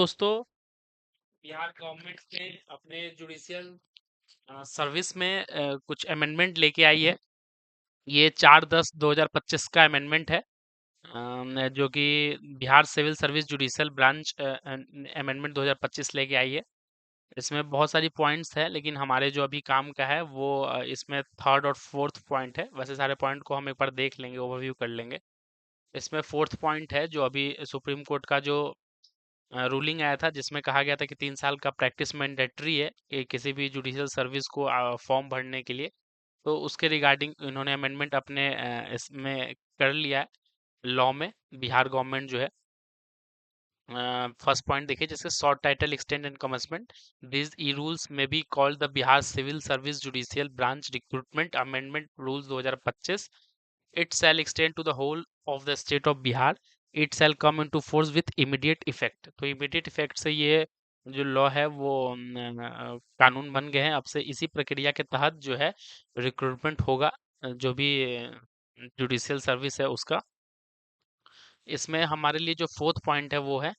दोस्तों, बिहार गवर्नमेंट ने अपने जुडिशियल सर्विस में कुछ अमेंडमेंट लेके आई है। ये 4/10/2025 का अमेंडमेंट है, जो कि Bihar civil service judicial branch amendment 2025 लेके आई है। इसमें बहुत सारी पॉइंट्स है, लेकिन हमारे जो अभी काम का है वो इसमें थर्ड और फोर्थ पॉइंट है। वैसे सारे पॉइंट को हम एक बार देख लेंगे, ओवरव्यू कर लेंगे। इसमें फोर्थ पॉइंट है जो अभी सुप्रीम कोर्ट का जो रूलिंग आया था, जिसमें कहा गया था कि 3 साल का प्रैक्टिस मैंडेटरी है किसी भी जुडिशियल सर्विस को फॉर्म भरने के लिए। तो उसके रिगार्डिंग इन्होंने अमेंडमेंट अपने इसमें कर लिया है लॉ में। बिहार गवर्नमेंट जो है, फर्स्ट पॉइंट देखिए, जैसे short title extend and commencement, these rules में be called the Bihar civil service judicial branch recruitment amendment rules 2025। It shall extend to the whole of the state of Bihar. It shall come into force with immediate effect. तो immediate effect से ये जो law है वो कानून बन गए हैं। अब से इसी प्रक्रिया के तहत जो है रिक्रूटमेंट होगा, जो भी जुडिशियल सर्विस है उसका। इसमें हमारे लिए जो फोर्थ पॉइंट है वो है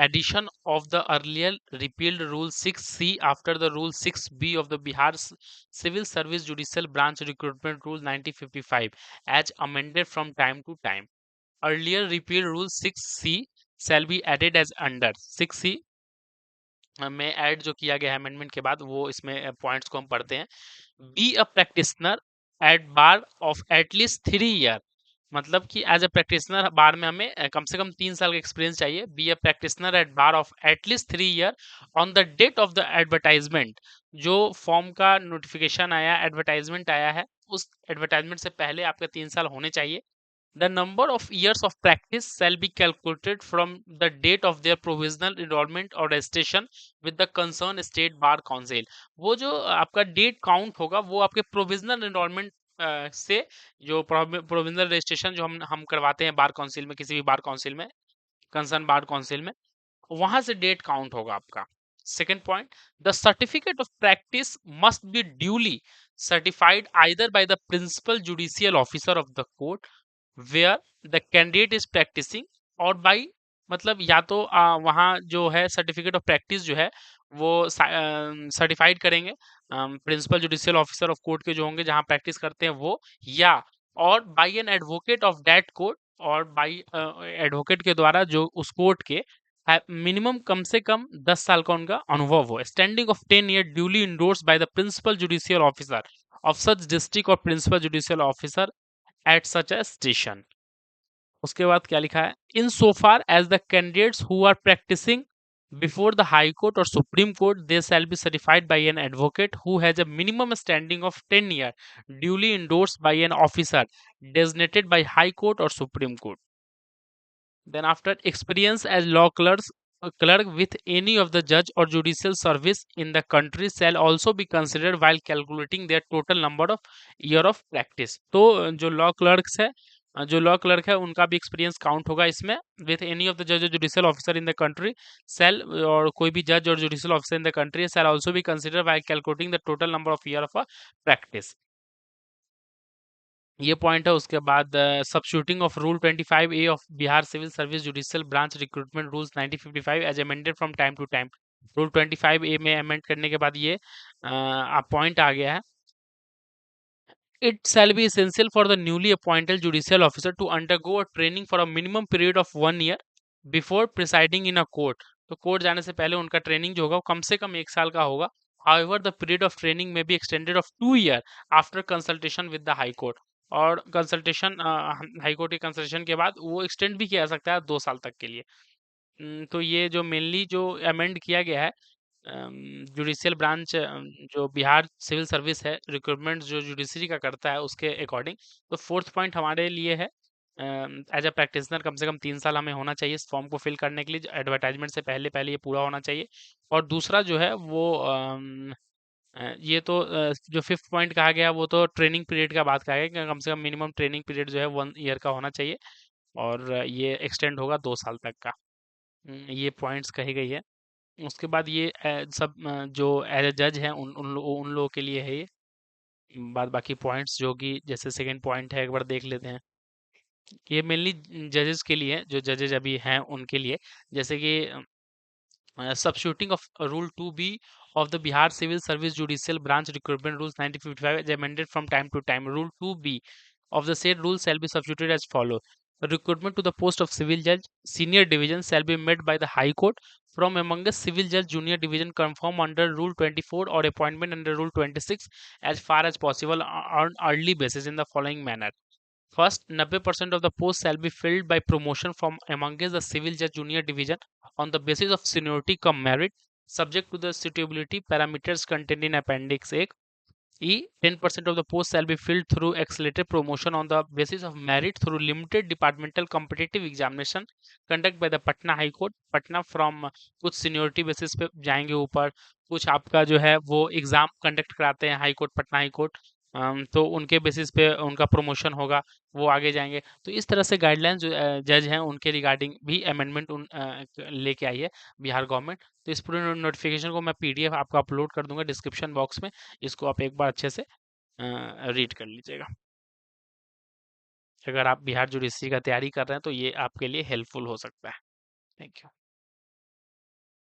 addition of the earlier repealed rule 6C after the rule 6B of the Bihar Civil Service Judicial Branch Recruitment Rule 1955 as amended from time to time. Earlier repealed rule 6C shall be added as under 6C में add जो किया गया है amendment के बाद, वो इसमें points को हम पढ़ते हैं। Be a practitioner at bar of at least 3 year, मतलब कि एज ए प्रैक्टिशनर बार में हमें कम से कम 3 साल का एक्सपीरियंस चाहिए। Be a practitioner at bar of at least 3 year on the date of the advertisement, जो फॉर्म का नोटिफिकेशन आया, एडवर्टाइजमेंट आया है, उस एडवर्टाइजमेंट से पहले आपके 3 साल होने चाहिए। The number of years of practice shall be calculated from the date of their provisional enrollment or registration with the concerned state bar council। वो जो आपका डेट काउंट होगा वो आपके प्रोविजनल एनरोलमेंट से, जो प्रोविजनल रजिस्ट्रेशन जो हम करवाते हैं बार काउंसिल में, किसी भी बार काउंसिल में, कंसर्न बार काउंसिल में, वहां से डेट काउंट होगा आपका। Second point, the certificate of practice must be duly certified either by the principal judicial officer of the court where the candidate is practising, और by, मतलब या तो वहाँ जो है सर्टिफिकेट ऑफ प्रैक्टिस जो है वो सर्टिफाइड करेंगे principal judicial officer of court के जो होंगे जहाँ प्रैक्टिस करते हैं वो, या और by an advocate of that court, और बाई एडवोकेट के द्वारा जो उस कोर्ट के मिनिमम कम से कम 10 साल का उनका अनुभव हो। Standing of 10 year duly endorse by the principal judicial officer of such district और principal judicial officer at such a station. उसके बाद क्या लिखा है, in so far as the candidates who are practising before the High Court और Supreme Court, they shall be certified by an advocate who has a minimum standing of 10 year duly endorsed by an officer designated by high court or supreme court. Then after experience as law clerks, a clerk with any of the judge or judicial service in the country shall also be considered while calculating their total number of year of practice। तो जो law clerks है, जो law clerk है उनका भी experience count होगा इसमें। With any of the जज और judicial officer in the country cell, और कोई भी जज और judicial officer in the country cell also be consider while calculating the total number of year of practice. ये पॉइंट है। उसके बाद substituting of rule 25A of Bihar civil service judicial branch recruitment rules 1955 as amended from time to time. Rule 25A में amend करने के बाद ये point आ गया है, it shall be essential for the newly appointed judicial officer to undergo a training for a minimum period of 1 year before presiding in a court। तो court जाने से पहले उनका ट्रेनिंग जो होगा वो कम से कम 1 साल का होगा। However, the period of training may be extended of 2 year after consultation with the high court। और कंसल्टेशन, हाई कोर्ट के कंसल्टेशन के बाद वो एक्सटेंड भी किया जा सकता है 2 साल तक के लिए। तो ये जो मेनली जो अमेंड किया गया है जुडिशियल ब्रांच, जो बिहार सिविल सर्विस है, रिक्रूटमेंट जो जुडिशरी का करता है उसके अकॉर्डिंग। तो फोर्थ पॉइंट हमारे लिए है, एज अ प्रैक्टिशनर कम से कम 3 साल हमें होना चाहिए इस फॉर्म को फिल करने के लिए। एडवर्टाइजमेंट से पहले पहले ये पूरा होना चाहिए। और दूसरा जो है वो ये तो जो फिफ्थ पॉइंट कहा गया वो तो ट्रेनिंग पीरियड का बात कहा गया कि कम से कम मिनिमम ट्रेनिंग पीरियड जो है 1 ईयर का होना चाहिए, और ये एक्सटेंड होगा 2 साल तक का। ये पॉइंट्स कही गई है। उसके बाद ये सब जो एज ए जज हैं उन लोगों के लिए है ये। बाद बाकी पॉइंट्स जो कि जैसे सेकंड पॉइंट है, एक बार देख लेते हैं। ये मेनली जजेस के लिए, जो जजेस अभी हैं उनके लिए, जैसे कि substituting of Rule 2B of the Bihar Civil Service Judicial Branch Recruitment Rules 1955 is amended from time to time. Rule 2B of the said rule shall be substituted as follows. Recruitment to the post of civil judge senior division shall be made by the High Court from among the civil judge junior division confirmed under Rule 24 or appointment under Rule 26 as far as possible on early basis in the following manner. First, 90% of the posts shall be filled by promotion from amongst the civil judge junior division on the basis of seniority cum merit, subject to the suitability parameters contained in Appendix A. 10% of the posts shall be filled through accelerated promotion on the basis of merit through limited departmental competitive examination conducted by the Patna High Court. Patna from कुछ seniority basis पे जाएंगे ऊपर, कुछ आपका जो है वो exam conduct कराते हैं high court, Patna high court, तो उनके बेसिस पे उनका प्रमोशन होगा, वो आगे जाएंगे। तो इस तरह से गाइडलाइंस जो जज हैं उनके रिगार्डिंग भी अमेंडमेंट लेके आई है बिहार गवर्नमेंट। तो इस पूरे नोटिफिकेशन को मैं पीडीएफ आपको अपलोड कर दूंगा डिस्क्रिप्शन बॉक्स में, इसको आप एक बार अच्छे से रीड कर लीजिएगा। अगर आप बिहार जुडिशरी का तैयारी कर रहे हैं तो ये आपके लिए हेल्पफुल हो सकता है। Thank you.